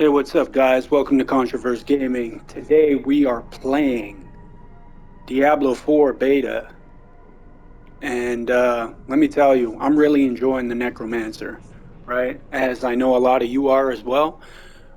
Hey, what's up, guys? Welcome to Controverse Gaming. Today we are playing Diablo 4 beta, and let me tell you, I'm really enjoying the Necromancer, right? As I know a lot of you are as well.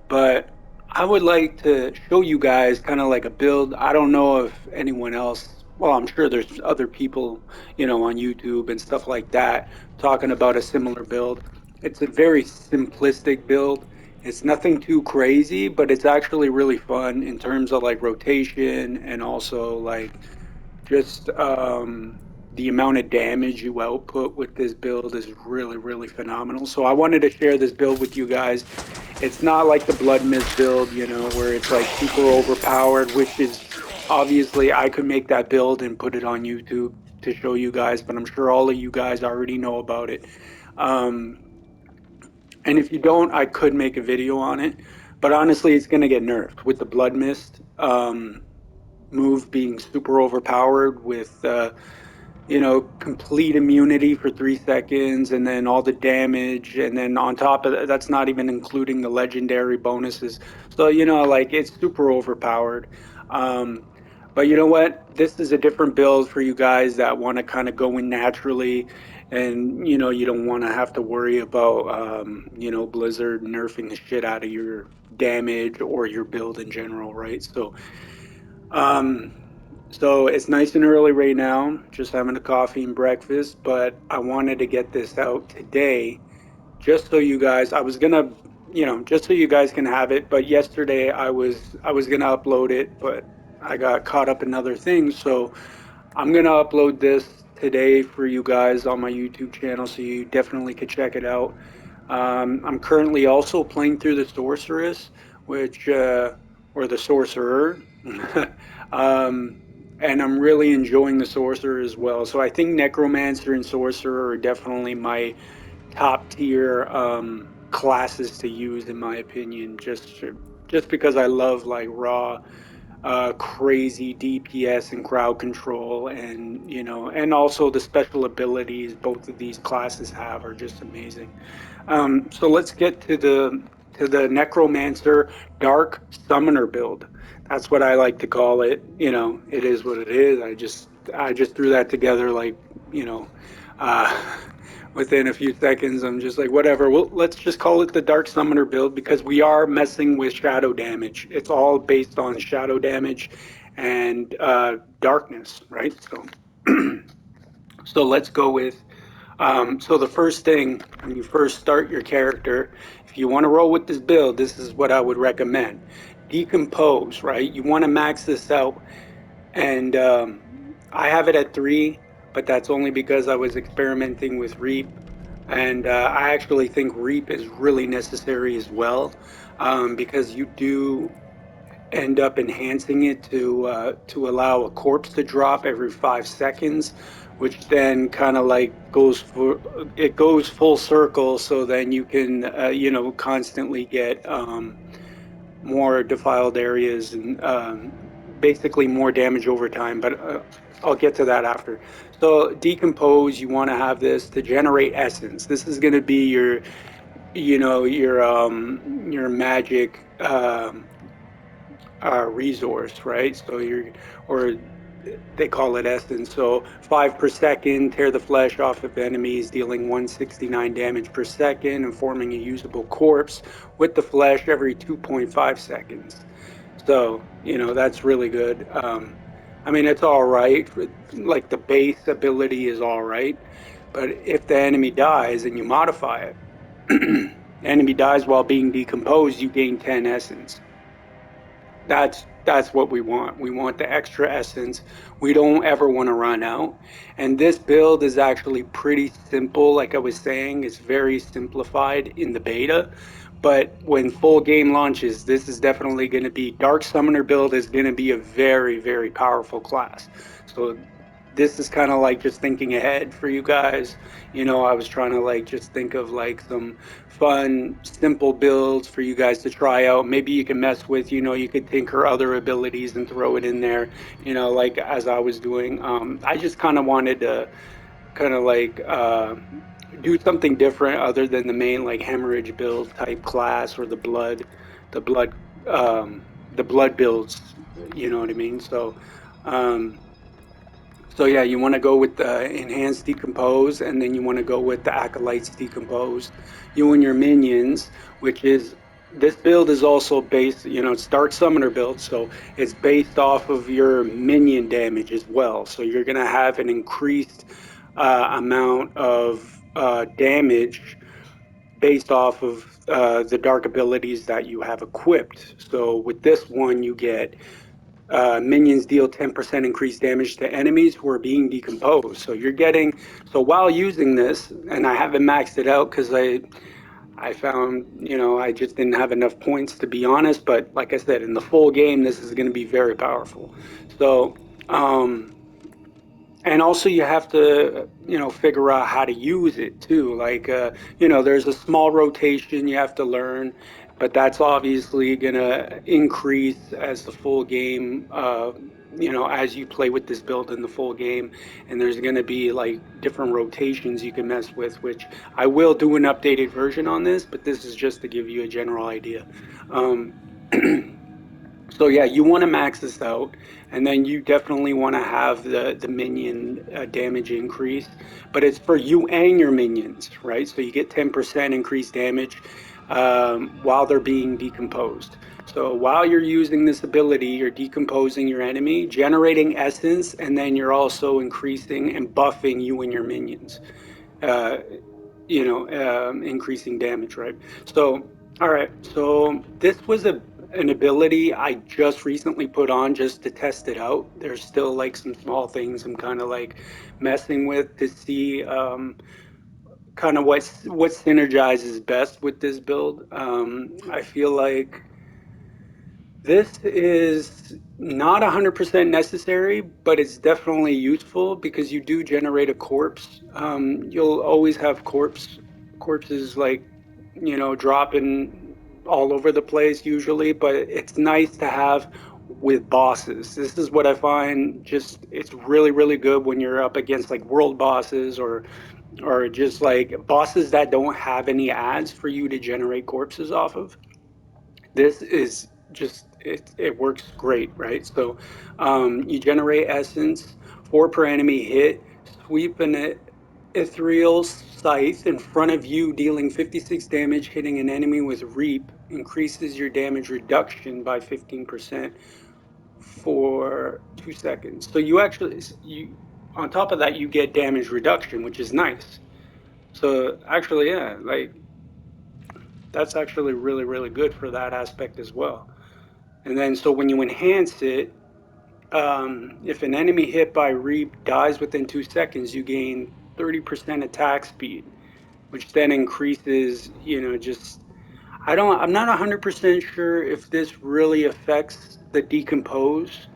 But I would like to show you guys kind of like a build. I don't know if anyone else, well, I'm sure there's other people, on YouTube and stuff like that talking about a similar build. It's a very simplistic build. It's nothing too crazy, but it's actually really fun in terms of like rotation and also like just the amount of damage you output with this build is really, really phenomenal. So I wanted to share this build with you guys. It's not like the Blood Mist build, where it's like super overpowered, which is obviously I could make that build and put it on YouTube to show you guys, but I'm sure all of you guys already know about it. Um, and if you don't, I could make a video on it. But honestly, it's going to get nerfed with the Blood Mist move being super overpowered with complete immunity for 3 seconds, and then all the damage, and then on top of that, that's not even including the legendary bonuses. So like it's super overpowered. Um, but you know what? This is a different build for you guys that want to kind of go in naturally, and you don't want to have to worry about Blizzard nerfing the shit out of your damage or your build in general, right? Um, so it's nice and early right now, just having a coffee and breakfast, but I wanted to get this out today just so you guys, I was gonna, just so you guys can have it, but yesterday I was gonna upload it, but I got caught up in other things, so I'm gonna upload this today for you guys on my YouTube channel, so you definitely could check it out. I'm currently also playing through the Sorceress, which or the Sorcerer, um, and I'm really enjoying the Sorcerer as well. So I think Necromancer and Sorcerer are definitely my top tier classes to use, in my opinion. Just because I love like raw crazy DPS and crowd control, and and also the special abilities both of these classes have are just amazing. So let's get to the Necromancer Dark Summoner build. That's what I like to call it. It is what it is. I just threw that together like you know uh, within a few seconds. I'm just like, whatever. Well, let's just call it the Dark Summoner build because we are messing with shadow damage. It's all based on shadow damage and darkness, right? So let's go with. So the first thing when you first start your character, if you want to roll with this build, this is what I would recommend. Decompose, right? You want to max this out, and I have it at 3, but that's only because I was experimenting with Reap. And I actually think Reap is really necessary as well, because you do end up enhancing it to allow a corpse to drop every 5 seconds, which then kind of like goes full circle. So then you can constantly get more defiled areas and basically more damage over time. But I'll get to that after. So decompose, you want to have this to generate essence. This is going to be your magic resource, right? Or they call it essence. So 5 per second, tear the flesh off of enemies, dealing 169 damage per second and forming a usable corpse with the flesh every 2.5 seconds. So, that's really good. I mean, it's all right. Like the base ability is all right. But if the enemy dies and you modify it, the enemy dies while being decomposed, you gain 10 essence. That's what we want. We want the extra essence. We don't ever want to run out. And this build is actually pretty simple. Like I was saying, it's very simplified in the beta. But when full game launches, this is definitely going to be Dark Summoner build is going to be a very, very powerful class. So this is kind of like just thinking ahead for you guys. I was trying to like just think of like some fun, simple builds for you guys to try out. Maybe you can mess with, you could tinker other abilities and throw it in there, like as I was doing. I just kind of wanted to kind of like do something different other than the main like hemorrhage build type class or the blood, the blood builds. You know what I mean? Um, so yeah, you want to go with the enhanced decompose, and then you want to go with the acolytes decompose. You and your minions, which is this build is also based, it's Dark Summoner build, so it's based off of your minion damage as well. So you're gonna have an increased amount of damage based off of the dark abilities that you have equipped. So with this one, you get minions deal 10% increased damage to enemies who are being decomposed. So you're getting, so while using this, and I haven't maxed it out because I found, I just didn't have enough points to be honest. But like I said, in the full game, this is going to be very powerful. So, and also you have to figure out how to use it too, like there's a small rotation you have to learn, but that's obviously going to increase as the full game, as you play with this build in the full game. And there's going to be like different rotations you can mess with, which I will do an updated version on this, but this is just to give you a general idea. um, So yeah, you want to max this out, and then you definitely want to have the minion damage increase, but it's for you and your minions, right? So you get 10% increased damage while they're being decomposed. So while you're using this ability, you're decomposing your enemy, generating essence, and then you're also increasing and buffing you and your minions. Uh, increasing damage, right? So, all right. So this was an ability I just recently put on just to test it out. There's still like some small things I'm kind of like messing with to see kind of what synergizes best with this build. I feel like this is not 100% necessary, but it's definitely useful because you do generate a corpse. You'll always have corpses like, dropping all over the place usually, but it's nice to have with bosses. This is what I find just it's really, really good when you're up against like world bosses or just like bosses that don't have any ads for you to generate corpses off of. This is just it works great, right? So you generate essence, 4 per enemy hit, sweep an ethereal scythe in front of you, dealing 56 damage, hitting an enemy with reap, increases your damage reduction by 15% for 2 seconds. So you actually you on top of that you get damage reduction, which is nice. So actually, yeah, like that's actually really, really good for that aspect as well. And then, so when you enhance it, if an enemy hit by Reap dies within 2 seconds, you gain 30% attack speed, which then increases, just, I'm not 100% sure if this really affects the decompose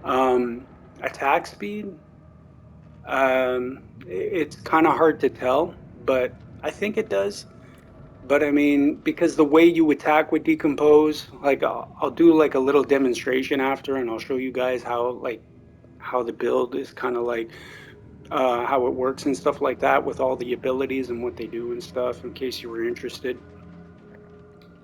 attack speed. It's kind of hard to tell, but I think it does. But I mean, because the way you attack with decompose, like I'll do like a little demonstration after, and I'll show you guys how the build is kind of like how it works and stuff like that with all the abilities and what they do and stuff. In case you were interested,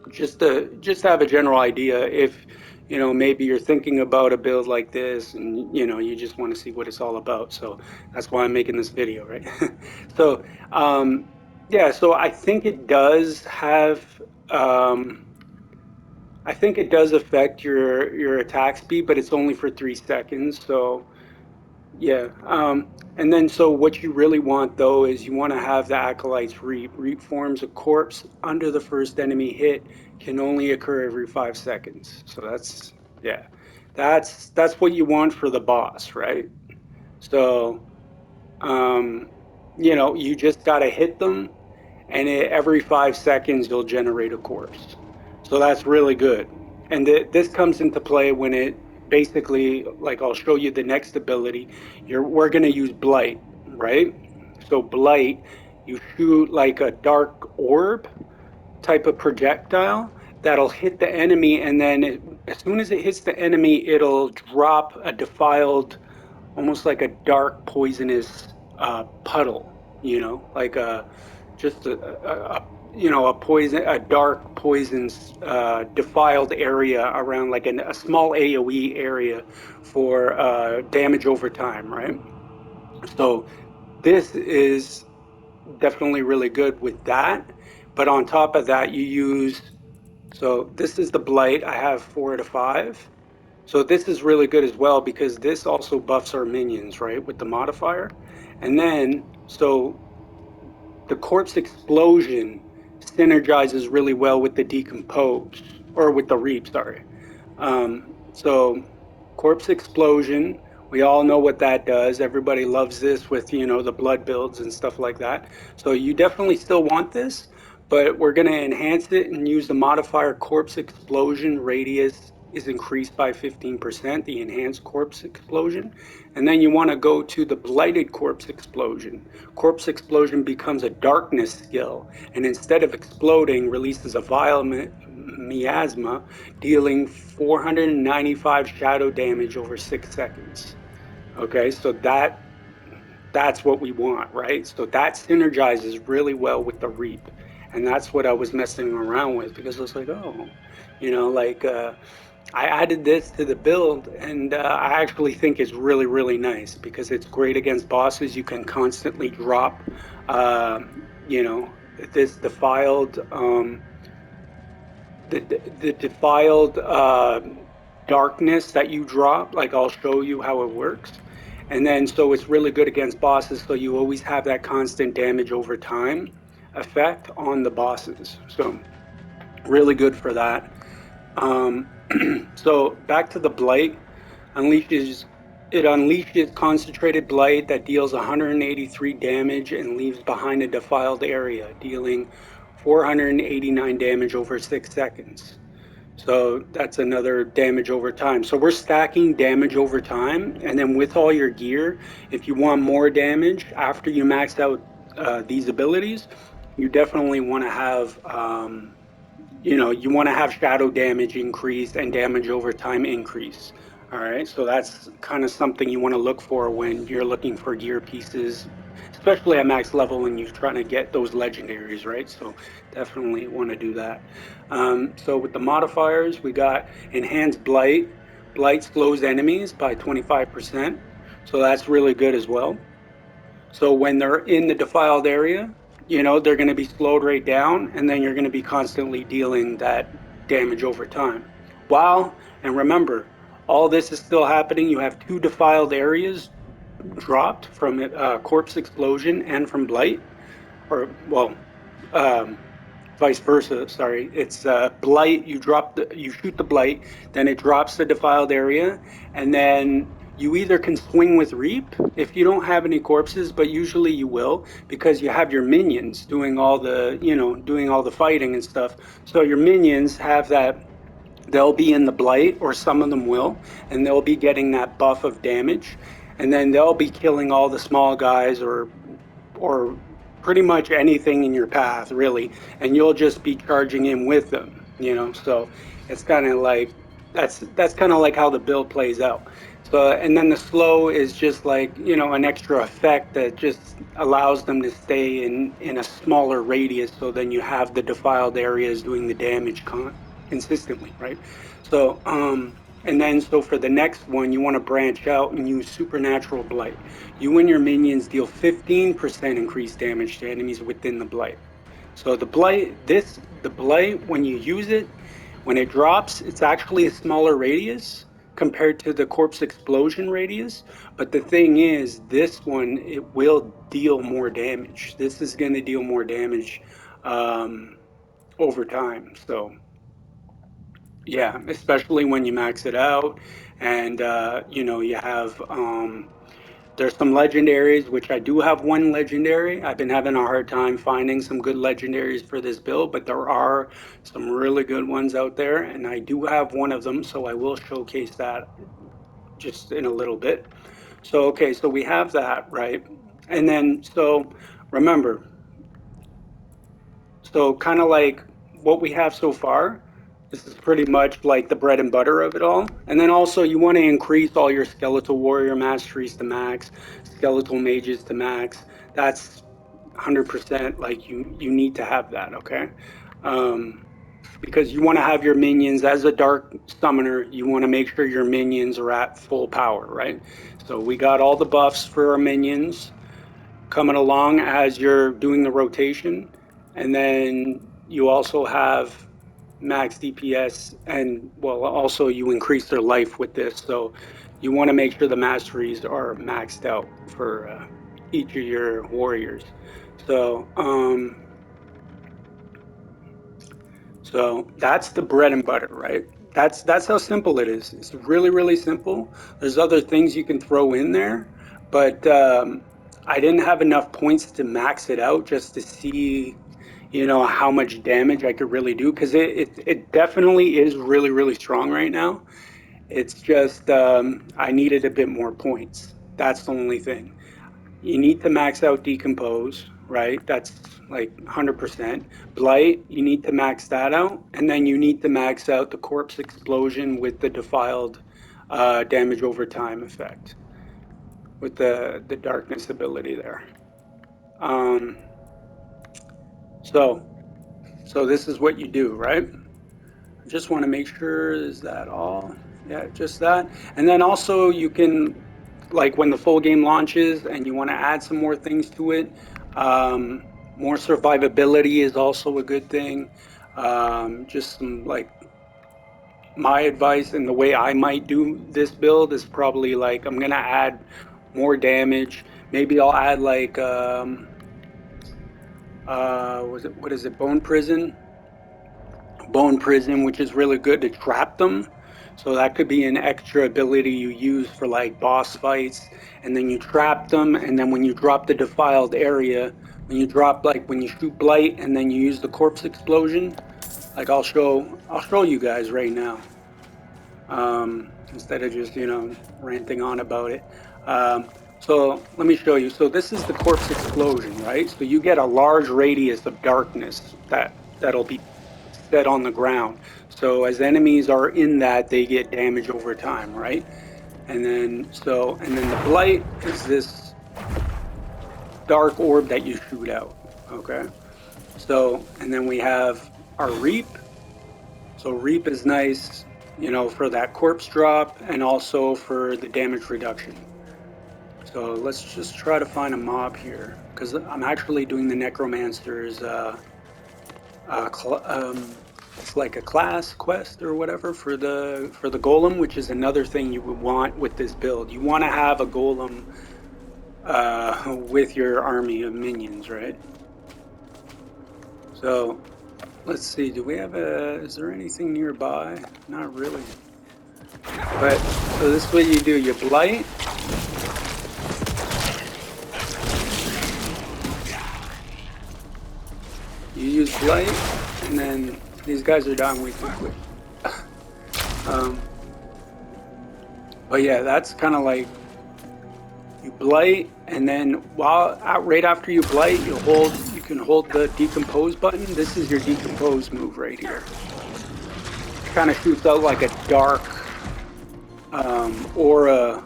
just to have a general idea if maybe you're thinking about a build like this and you just want to see what it's all about. So that's why I'm making this video, right? So yeah, so um, I think it does affect your attack speed, but it's only for 3 seconds. So yeah. And then, so what you really want though is you want to have the acolytes reap. Reap forms a corpse under the first enemy hit, can only occur every 5 seconds. So yeah, that's what you want for the boss, right? So, um, you just got to hit them, and every 5 seconds you'll generate a corpse. So that's really good. And this comes into play when it basically, like I'll show you the next ability. We're going to use Blight, right? So Blight, you shoot like a dark orb type of projectile that'll hit the enemy, and then as soon as it hits the enemy, it'll drop a defiled, almost like a dark poisonous puddle. you know, like just a poison, a dark poison, defiled area around like a small AOE area for damage over time, right? So this is definitely really good with that. But on top of that, you use, so this is the Blight. I have 4 to 5. So this is really good as well because this also buffs our minions, right, with the modifier. And then, so the Corpse Explosion synergizes really well with the Decompose, or with the Reap, sorry. So Corpse Explosion, we all know what that does. Everybody loves this with, the blood builds and stuff like that. So you definitely still want this, but we're going to enhance it and use the modifier Corpse Explosion. Radius is increased by 15%, the enhanced Corpse Explosion. And then you want to go to the Blighted Corpse Explosion. Corpse Explosion becomes a darkness skill, and instead of exploding, releases a vile miasma, dealing 495 shadow damage over 6 seconds. Okay, so that's what we want, right? So that synergizes really well with the Reap. And that's what I was messing around with because I was like, oh, like I added this to the build, and I actually think it's really, really nice because it's great against bosses. You can constantly drop, uh, you know, this defiled, the defiled darkness that you drop. Like I'll show you how it works, and then so it's really good against bosses. So you always have that constant damage over time effect on the bosses. So really good for that. Um, so back to the Blight, unleashes it unleashes concentrated blight that deals 183 damage and leaves behind a defiled area, dealing 489 damage over 6 seconds. So that's another damage over time. So we're stacking damage over time, and then with all your gear, if you want more damage after you max out these abilities, you definitely want to have you want to have shadow damage increase and damage over time increase. All right, so that's kind of something you want to look for when you're looking for gear pieces, especially at max level when you're trying to get those legendaries, right? So definitely want to do that. So with the modifiers, we got enhanced blight. Blight slows enemies by 25%, so that's really good as well. So when they're in the defiled area, they're going to be slowed right down, and then you're going to be constantly dealing that damage over time. While, and remember, all this is still happening. You have 2 defiled areas dropped from Corpse Explosion and from Blight, or, well, um, vice versa. Sorry, it's blight. You shoot the blight, then it drops the defiled area, and then you either can swing with reap if you don't have any corpses, but usually you will because you have your minions doing all the fighting and stuff. So your minions have that. They'll be in the blight, or some of them will, and they'll be getting that buff of damage, and then they'll be killing all the small guys or pretty much anything in your path, really, and you'll just be charging in with them. So it's kind of like that's kind of like how the build plays out. So, and then the slow is just like, an extra effect that just allows them to stay in a smaller radius, so then you have the defiled areas doing the damage consistently, right? So, and then so for the next one, you want to branch out and use Supernatural Blight. You and your minions deal 15% increased damage to enemies within the Blight. So the Blight, when you use it, when it drops, it's actually a smaller radius compared to the Corpse Explosion radius. But the thing is, this one, it will deal more damage. This is going to deal more damage over time. So yeah, especially when you max it out, and you have there's some legendaries, which I do have one legendary. I've been having a hard time finding some good legendaries for this build, but there are some really good ones out there, and I do have one of them, so I will showcase that just in a little bit. So okay, so we have that, right? And then so remember, so kind of like what we have so far, this is pretty much like the bread and butter of it all. And then also you want to increase all your skeletal warrior masteries to max, skeletal mages to max. That's 100%, like you need to have that, okay? Because you want to have your minions as a dark summoner. You want to make sure your minions are at full power, right? So we got all the buffs for our minions coming along as you're doing the rotation, and then you also have max DPS, and well, also you increase their life with this. So you want to make sure the masteries are maxed out for each of your warriors. So so that's the bread and butter, right? That's how simple it is. It's really, really simple. There's other things you can throw in there, but I didn't have enough points to max it out just to see, how much damage I could really do, because it definitely is really, really strong right now. It's just I needed a bit more points. That's the only thing. You need to max out decompose, right? That's like 100%. Blight, you need to max that out, and then you need to max out the corpse explosion with the defiled damage over time effect with the darkness ability there. Um, so so this is what you do, right? I just want to make sure, is that all? Yeah, just that. And then also you can, like when the full game launches and you want to add some more things to it, more survivability is also a good thing. Just some like my advice and the way I might do this build is probably like I'm gonna add more damage. Maybe I'll add like what is it, bone prison, which is really good to trap them. So that could be an extra ability you use for like boss fights, and then you trap them, and then when you drop the defiled area, when you shoot blight and then you use the corpse explosion, like I'll show you guys right now. Instead of just ranting on about it. So let me show you. So this is the corpse explosion, right? So you get a large radius of darkness that'll be set on the ground. So as enemies are in that, they get damage over time, right? And then the blight is this dark orb that you shoot out. Okay. So and then we have our reap. So reap is nice, for that corpse drop and also for the damage reduction. So let's just try to find a mob here, because I'm actually doing the necromancer's it's like a class quest or whatever for the golem, which is another thing you would want with this build. You want to have a golem with your army of minions, right? So let's see, is there anything nearby? Not really. But so this is what you do: you blight, you use blight, and then these guys are dying way too quick. But yeah, that's kind of like you blight, and then right after you blight, you can hold the decompose button. This is your decompose move right here. It kind of shoots out like a dark aura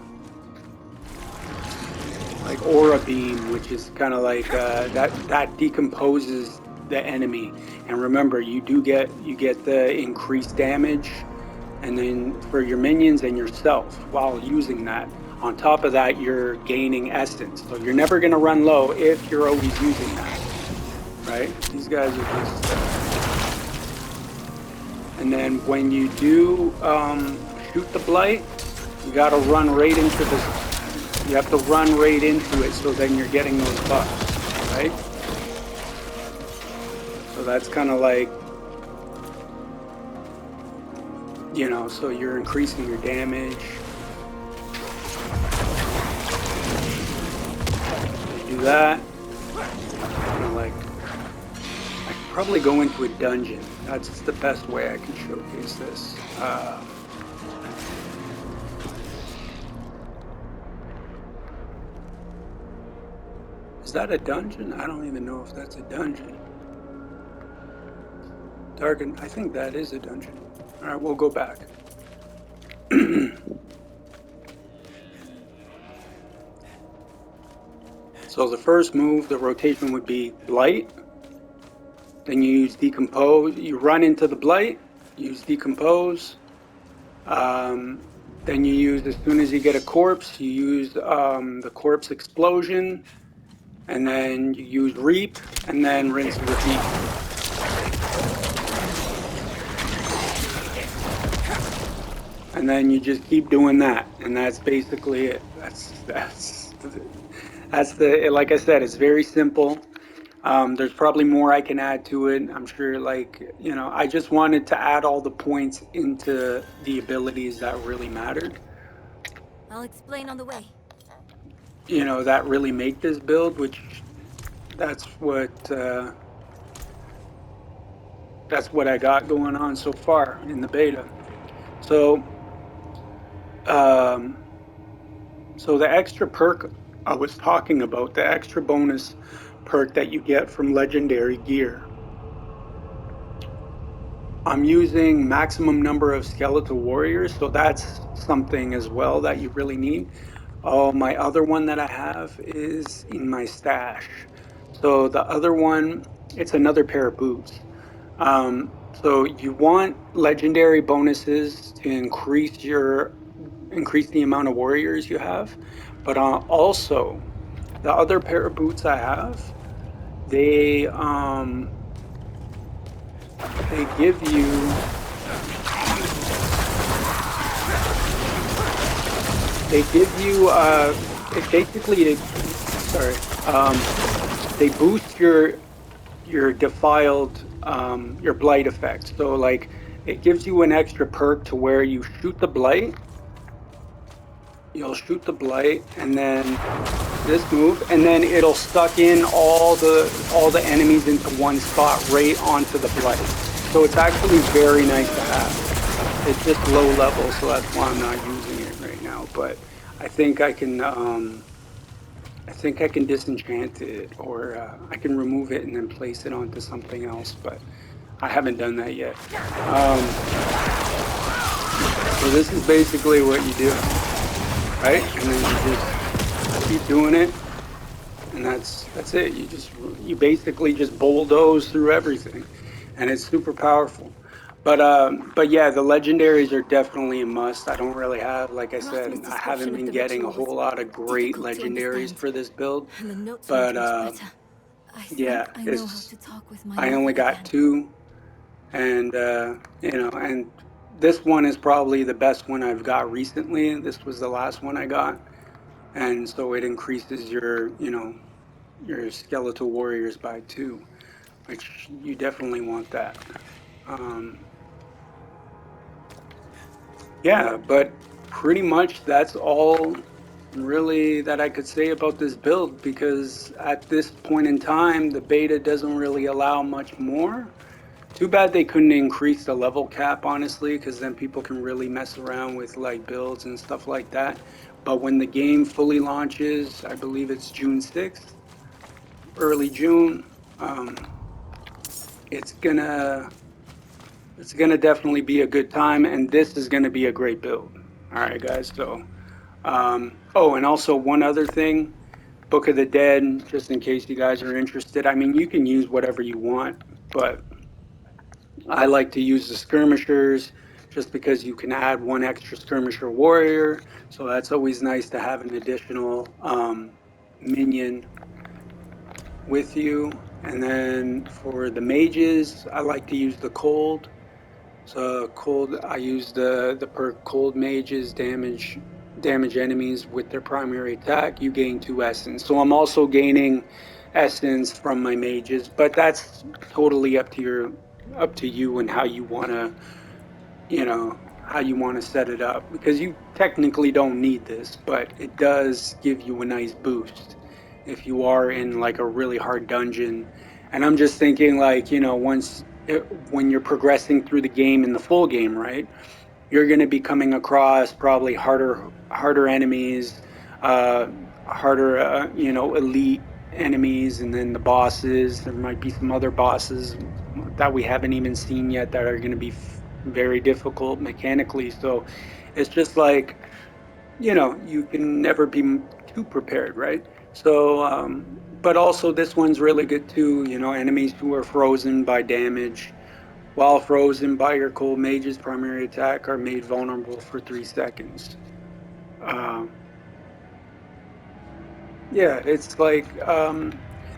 beam, which is kind of like that decomposes the enemy. And remember, you get the increased damage, and then for your minions and yourself while using that. On top of that, you're gaining essence, so you're never going to run low if you're always using that, right? These guys are just and then when you do shoot the blight, you got to run right into you have to run right into it, so then you're getting those buffs, right? So that's kind of like, so you're increasing your damage. You do that. I could probably go into a dungeon. That's the best way I can showcase this. Is that a dungeon? I don't even know if that's a dungeon. Darken, I think that is a dungeon. All right, we'll go back. So the first move, the rotation would be Blight. Then you use Decompose. You run into the Blight, use Decompose. Then you use, as soon as you get a corpse, you use the corpse explosion. And then you use Reap, and then rinse and repeat. And then you just keep doing that, and that's basically it. That's the, like I said, it's very simple. There's probably more I can add to it. I'm sure, like, you know, I just wanted to add all the points into the abilities that really mattered. I'll explain on the way. You know, that really make this build, which that's what I got going on so far in the beta. So, so the extra perk I was talking about, the extra bonus perk that you get from legendary gear. I'm using maximum number of skeletal warriors, so that's something as well that you really need. Oh, my other one that I have is in my stash. So the other one, it's another pair of boots. So you want legendary bonuses to increase the amount of warriors you have, but also the other pair of boots I have, they they give you it basically sorry they boost your defiled your blight effect. So like it gives you an extra perk to where you shoot the blight. You'll shoot the blight, and then this move, and then it'll suck in all the enemies into one spot right onto the blight. So it's actually very nice to have. It's just low level, so that's why I'm not using it right now. But I think I can disenchant it, or I can remove it and then place it onto something else. But I haven't done that yet. So this is basically what you do, right? And then you just keep doing it, and that's it. You basically just bulldoze through everything, and it's super powerful. But yeah, the legendaries are definitely a must. I don't really have, like I said, Rothman's I haven't description of been the getting a ritual was whole lot of great difficult to legendaries understand, for this build. and the notes But weren't much better. I yeah, think I know how to talk with my I mother only got again. 2, and you know, and this one is probably the best one I've got recently. This was the last one I got, and so it increases your, you know, your skeletal warriors by 2, which you definitely want that. Um, yeah, but pretty much that's all really that I could say about this build, because at this point in time, the beta doesn't really allow much more. Too bad they couldn't increase the level cap, honestly, because then people can really mess around with like builds and stuff like that. But when the game fully launches, I believe it's June 6th, early June, um, it's gonna definitely be a good time, and this is gonna be a great build. All right, guys. So, oh, and also one other thing, Book of the Dead, just in case you guys are interested. I mean, you can use whatever you want, but I like to use the skirmishers just because you can add one extra skirmisher warrior. So that's always nice to have an additional minion with you. And then for the mages, I like to use the cold. So cold, I use the perk cold mages damage enemies with their primary attack. You gain 2 essence. So I'm also gaining essence from my mages, but that's totally up to you and how you want to, you know, how you want to set it up, because you technically don't need this, but it does give you a nice boost if you are in like a really hard dungeon. And I'm just thinking, like, you know, when you're progressing through the game in the full game, right? You're going to be coming across probably harder enemies, uh, harder, you know, elite enemies, and then the bosses. There might be some other bosses that we haven't even seen yet that are going to be very difficult mechanically. So it's just like, you know, you can never be too prepared, right? So, but also this one's really good too. You know, enemies who are frozen by damage while frozen by your cold mage's primary attack are made vulnerable for 3 seconds. Um, yeah, it's like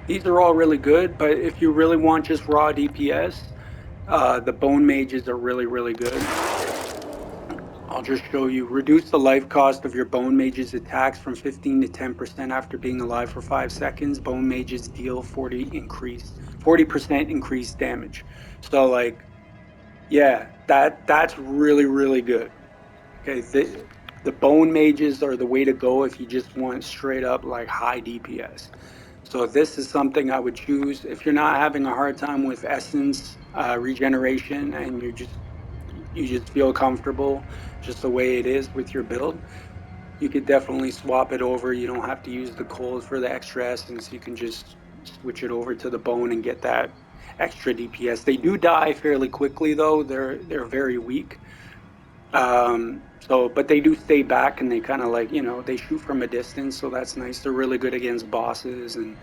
these are all really good, but if you really want just raw DPS, the bone mages are really, really good. I'll just show you. Reduce the life cost of your bone mage's attacks from 15 to 10% after being alive for 5 seconds. Bone mages deal 40% increased damage. So like, yeah, that's really, really good. Okay, the bone mages are the way to go if you just want straight up like high DPS. So this is something I would choose if you're not having a hard time with essence regeneration and you just feel comfortable just the way it is with your build. You could definitely swap it over. You don't have to use the cold for the extra essence. You can just switch it over to the bone and get that extra DPS. They do die fairly quickly though. They're very weak. But they do stay back and they kind of like, they shoot from a distance, so that's nice. They're really good against bosses and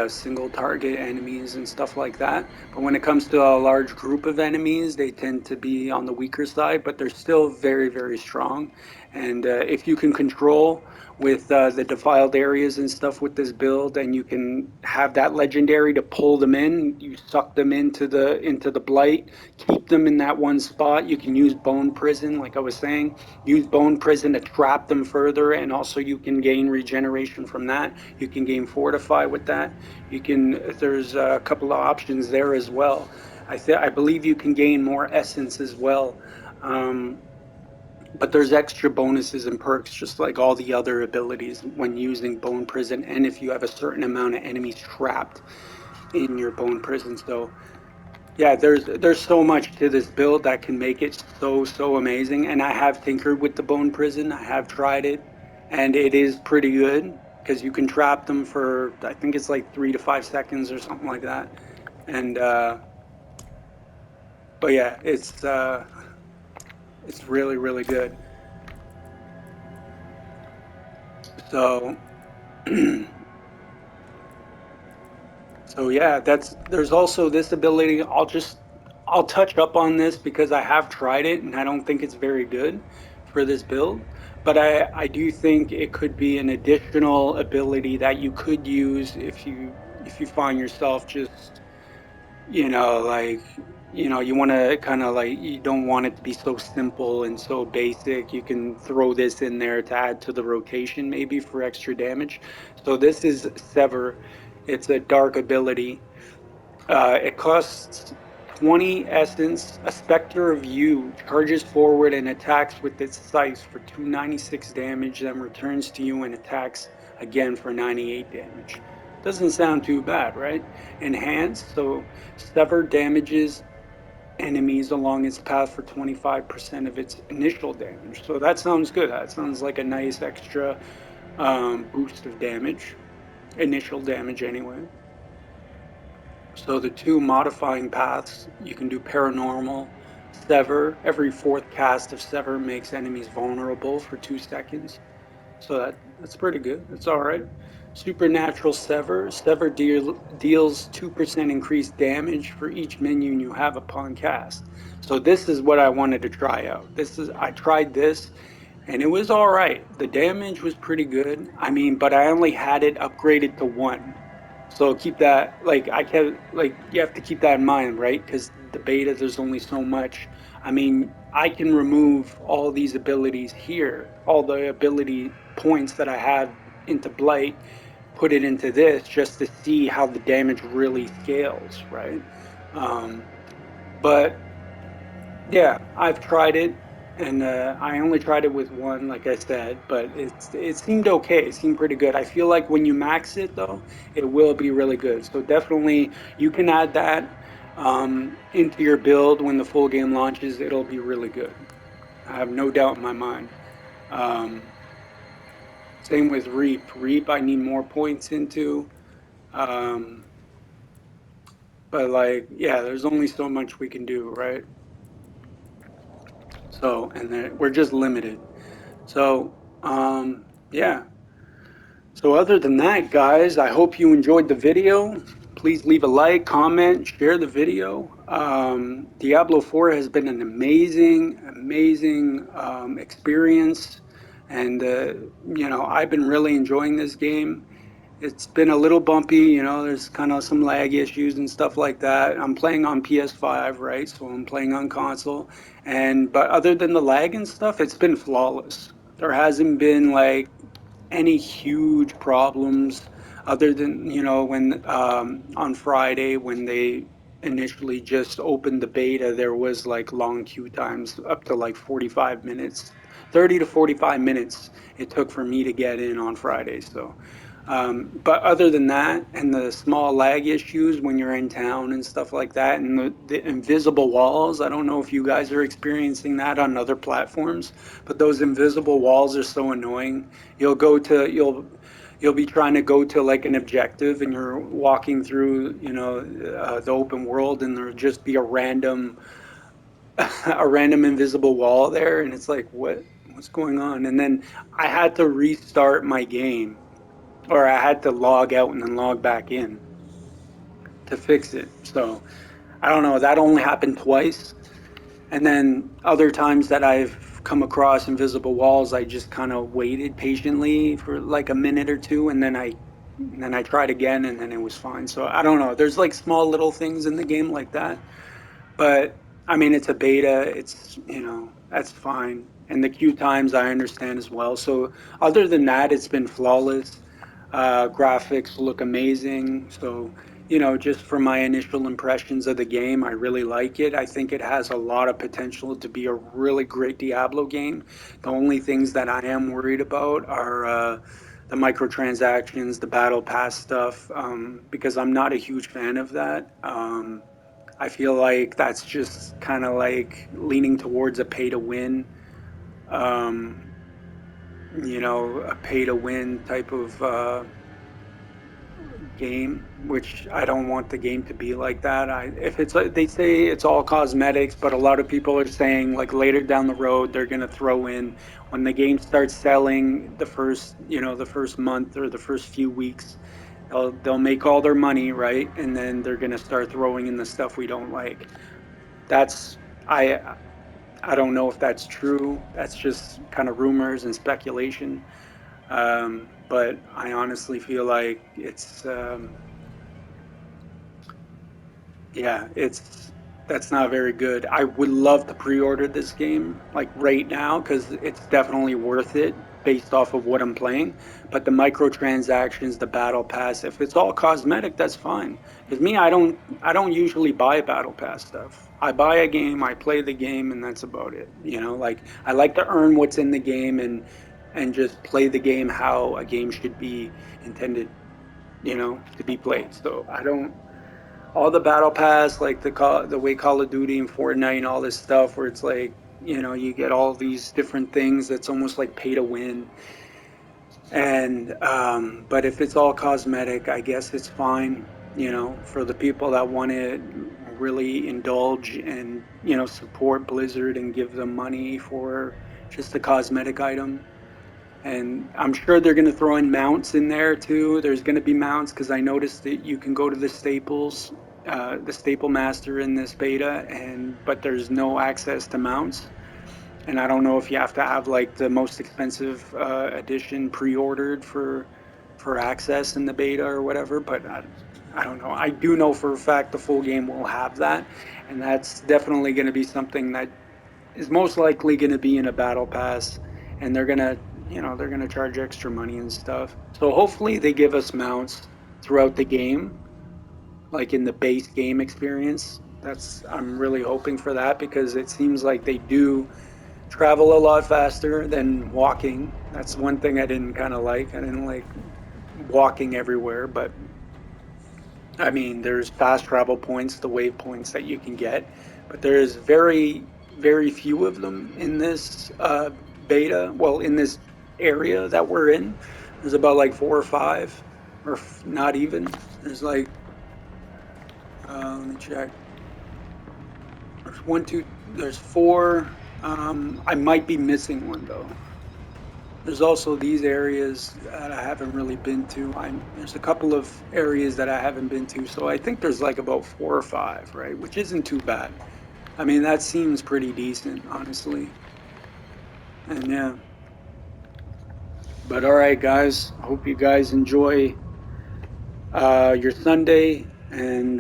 single target enemies and stuff like that. But when it comes to a large group of enemies, they tend to be on the weaker side, but they're still very, very strong. And if you can control with the defiled areas and stuff with this build, and you can have that legendary to pull them in, you suck them into the blight, keep them in that one spot. You can use bone prison, like I was saying, use bone prison to trap them further, and also you can gain regeneration from that. You can gain fortify with that. There's a couple of options there as well. I believe you can gain more essence as well. Um, but there's extra bonuses and perks, just like all the other abilities when using Bone Prison, and if you have a certain amount of enemies trapped in your Bone Prison. So yeah, there's so much to this build that can make it so amazing. And I have tinkered with the Bone Prison. I have tried it, and it is pretty good because you can trap them for I think it's like 3 to 5 seconds or something like that. And but yeah, it's really really good. So so yeah, there's also this ability. I'll touch up on this because I have tried it and I don't think it's very good for this build. But I do think it could be an additional ability that you could use if you find yourself just like you want to kind of like you don't want it to be so simple and so basic. You can throw this in there to add to the rotation maybe for extra damage. So this is Sever. It's a dark ability. It costs 20 essence. A specter of you charges forward and attacks with its scythe for 296 damage, then returns to you and attacks again for 98 damage. Doesn't sound too bad, right? Enhanced, so Sever damages enemies along its path for 25% of its initial damage. So that sounds good. That sounds like a nice extra boost of damage, initial damage anyway. So the two modifying paths, you can do paranormal, sever. Every fourth cast of sever makes enemies vulnerable for 2 seconds. So that's pretty good. That's all right. Supernatural sever. Deals 2% increased damage for each minion you have upon cast. So this is what I wanted to try out. I tried this and it was all right. The damage was pretty good. I mean, but I only had it upgraded to one. So keep that like I kept like you have to keep that in mind, right? Because the beta there's only so much. I mean, I can remove all these abilities here, all the ability points that I have into Blight, put it into this just to see how the damage really scales, right? Um, but yeah, I've tried it, and I only tried it with one, like I said, but it seemed okay. It seemed pretty good. I feel like when you max it though, it will be really good. So definitely you can add that into your build when the full game launches. It'll be really good. I have no doubt in my mind. Um, Same with Reap. Reap, I need more points into. Um, but like, yeah, there's only so much we can do, right? So, and then we're just limited. So, yeah. So other than that, guys, I hope you enjoyed the video. Please leave a like, comment, share the video. Diablo 4 has been an amazing experience. And, I've been really enjoying this game. It's been a little bumpy, there's kind of some lag issues and stuff like that. I'm playing on PS5, right? So I'm playing on console. But other than the lag and stuff, it's been flawless. There hasn't been like any huge problems other than when on Friday when they initially just opened the beta, there was like long queue times up to like 45 minutes, 30 to 45 minutes it took for me to get in on Friday. So but other than that, and the small lag issues when you're in town and stuff like that, and the invisible walls, I don't know if you guys are experiencing that on other platforms, but those invisible walls are so annoying. You'll go to you'll be trying to go to like an objective, and you're walking through the open world, and there'll just be a random a random invisible wall there, and it's like what's going on? And then I had to restart my game, or I had to log out and then log back in to fix it. So I don't know. That only happened twice. And then other times that I've come across invisible walls, I just kind of waited patiently for like a minute or two, and then I tried again, and then it was fine. So I don't know. There's like small little things in the game like that, but I mean, it's a beta. That's fine. And the queue times I understand as well. So other than that, it's been flawless. Graphics look amazing. So, just from my initial impressions of the game, I really like it. I think it has a lot of potential to be a really great Diablo game. The only things that I am worried about are the microtransactions, the battle pass stuff, because I'm not a huge fan of that. I feel like that's just kind of like leaning towards a pay to win, um, a pay to win type of game, which I don't want the game to be like that. If it's like they say it's all cosmetics, but a lot of people are saying like later down the road they're gonna throw in when the game starts selling the first month or the first few weeks, they'll make all their money, right, and then they're gonna start throwing in the stuff we don't like. That's I don't know if that's true. That's just kind of rumors and speculation. But I honestly feel like yeah, that's not very good. I would love to pre-order this game like right now because it's definitely worth it based off of what I'm playing. But the microtransactions, the battle pass, if it's all cosmetic, that's fine. Because me, I don't usually buy battle pass stuff. I buy a game, I play the game, and that's about it. Like I like to earn what's in the game and just play the game how a game should be intended, to be played. So I don't all the battle pass, like the way Call of Duty and Fortnite and all this stuff, where it's like you get all these different things that's almost like pay to win. And but if it's all cosmetic, I guess it's fine. For the people that want to really indulge and support Blizzard and give them money for just a cosmetic item. And I'm sure they're going to throw in mounts in there too. There's going to be mounts because I noticed that you can go to the Staple Master in this beta, but there's no access to mounts. And I don't know if you have to have like the most expensive edition pre-ordered for access in the beta or whatever. But I don't know. I do know for a fact the full game will have that, and that's definitely going to be something that is most likely going to be in a battle pass, and they're going to charge extra money and stuff. So hopefully they give us mounts throughout the game, like in the base game experience. That's I'm really hoping for that because it seems like they do travel a lot faster than walking. That's one thing I didn't kind of like. I didn't like walking everywhere, but I mean, there's fast travel points, the wave points that you can get, but there's very few of them in this beta. Well, in this area that we're in, there's about like four or five, or not even. There's like, let me check. There's one, two, there's four. I might be missing one though. There's also these areas that I haven't really been to. There's a couple of areas that I haven't been to, so I think there's like about 4 or 5, right? Which isn't too bad. I mean, that seems pretty decent, honestly. And yeah, but all right, guys. I hope you guys enjoy your Sunday. And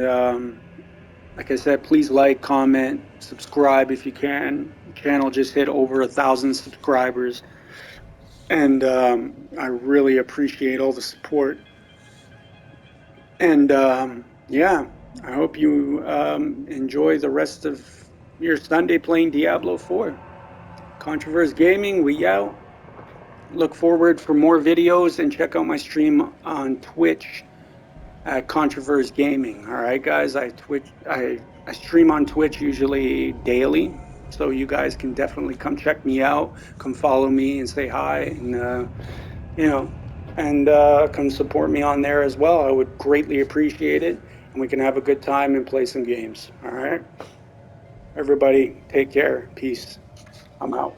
like I said, please like, comment, subscribe if you can. The channel just hit over 1,000 subscribers, and I really appreciate all the support. And yeah, I hope you enjoy the rest of your Sunday playing Diablo 4. Controverse Gaming, we out. Look forward for more videos and check out my stream on Twitch at Controverse Gaming. All right, guys, I stream on Twitch usually daily, so you guys can definitely come check me out, come follow me and say hi, and you know, and come support me on there as well. I would greatly appreciate it, and we can have a good time and play some games. All right, everybody, take care. Peace. I'm out.